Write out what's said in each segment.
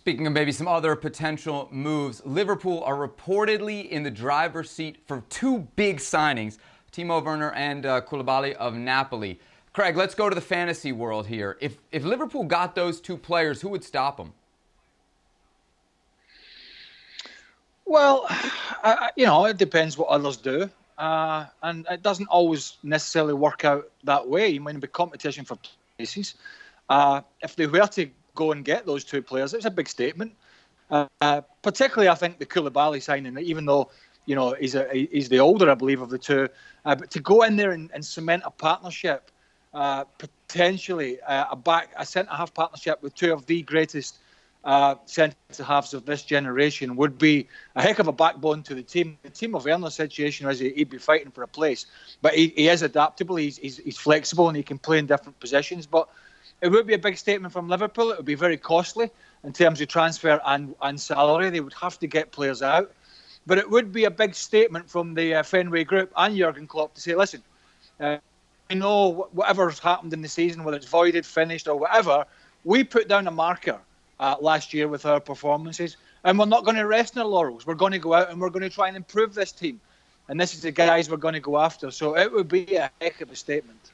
Speaking of maybe some other potential moves, Liverpool are reportedly in the driver's seat for two big signings, Timo Werner and Koulibaly of Napoli. Craig, let's go to the fantasy world here. If Liverpool got those two players, who would stop them? Well, it depends what others do. And it doesn't always necessarily work out that way. You might be competition for places. If they were to go and get those two players, it's a big statement. Particularly, I think, the Koulibaly signing, even though, he's the older, I believe, of the two. But to go in there and cement a partnership, potentially a centre-half partnership with two of the greatest centre-halves of this generation would be a heck of a backbone to the team. The Timo Werner situation is he'd be fighting for a place, but he is adaptable, he's flexible, and he can play in different positions. But it would be a big statement from Liverpool. It would be very costly in terms of transfer and salary. They would have to get players out. But it would be a big statement from the Fenway Group and Jurgen Klopp to say, listen, we know whatever's happened in the season, whether it's voided, finished or whatever, we put down a marker last year with our performances, and we're not going to rest in our laurels. We're going to go out and we're going to try and improve this team. And this is the guys we're going to go after. So it would be a heck of a statement.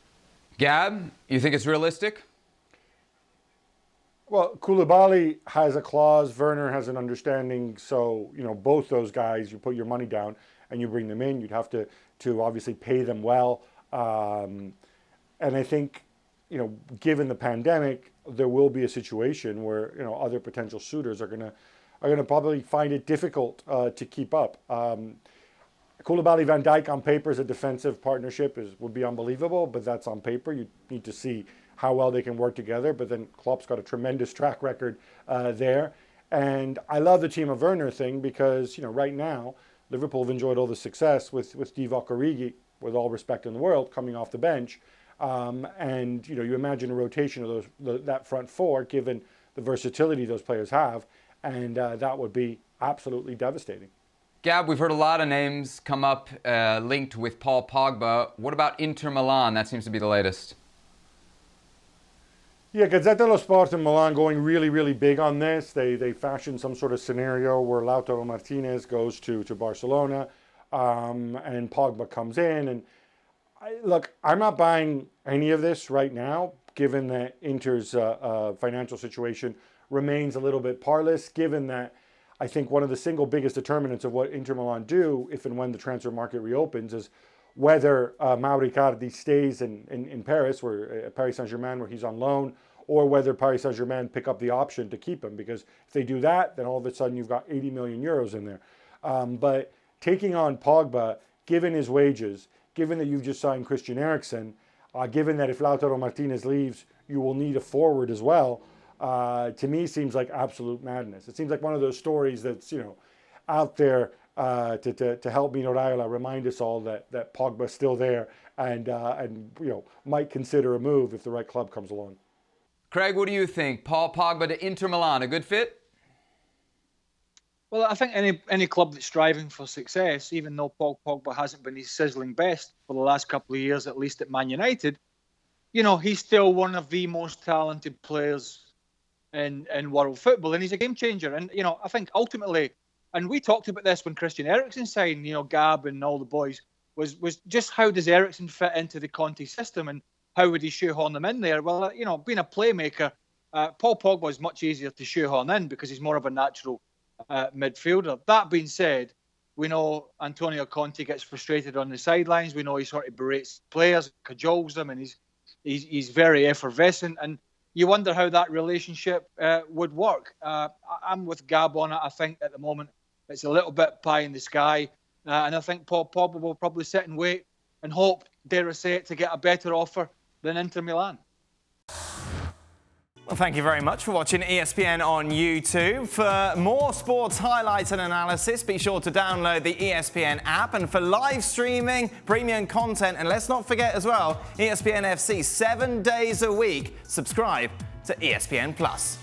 Gab, you think it's realistic? Well, Koulibaly has a clause, Werner has an understanding, so, both those guys, you put your money down and you bring them in, you'd have to obviously pay them well. And I think, given the pandemic, there will be a situation where, other potential suitors are gonna probably find it difficult to keep up. Koulibaly Van Dijk on paper as a defensive partnership would be unbelievable, but that's on paper. You need to see how well they can work together, but then Klopp's got a tremendous track record there. And I love the Timo Werner thing because, right now, Liverpool have enjoyed all the success with Divock Origi, with all respect in the world, coming off the bench. And, you imagine a rotation of that front four, given the versatility those players have, and that would be absolutely devastating. Gab, we've heard a lot of names come up linked with Paul Pogba. What about Inter Milan? That seems to be the latest. Yeah, Gazzetta dello Sport in Milan going really, really big on this. They fashioned some sort of scenario where Lautaro Martinez goes to Barcelona and Pogba comes in. And look, I'm not buying any of this right now, given that Inter's financial situation remains a little bit parlous, given that I think one of the single biggest determinants of what Inter Milan do, if and when the transfer market reopens, is whether Mauro Icardi stays in Paris, where Paris Saint-Germain, where he's on loan, or whether Paris Saint-Germain pick up the option to keep him. Because if they do that, then all of a sudden you've got 80 million euros in there. But taking on Pogba, given his wages, given that you've just signed Christian Eriksen, given that if Lautaro Martinez leaves, you will need a forward as well, to me seems like absolute madness. It seems like one of those stories that's, out there to help Mino Raiola remind us all that Pogba's still there and might consider a move if the right club comes along. Craig, what do you think? Paul Pogba to Inter Milan, a good fit? Well, I think any club that's striving for success, even though Paul Pogba hasn't been his sizzling best for the last couple of years, at least at Man United, he's still one of the most talented players in world football, and he's a game changer. And, I think ultimately, and we talked about this when Christian Eriksen signed, Gab and all the boys, was just how does Eriksen fit into the Conte system and how would he shoehorn them in there? Well, being a playmaker, Paul Pogba is much easier to shoehorn in because he's more of a natural midfielder. That being said, we know Antonio Conte gets frustrated on the sidelines. We know he sort of berates players, cajoles them, and he's very effervescent. And you wonder how that relationship would work. I'm with Gab on it. I think at the moment it's a little bit pie in the sky. And I think Paul Pogba will probably sit and wait and hope, dare I say it, to get a better offer than Inter Milan. Well, thank you very much for watching ESPN on YouTube. For more sports highlights and analysis, be sure to download the ESPN app. And for live streaming, premium content, and let's not forget as well, ESPN FC 7 days a week. Subscribe to ESPN Plus.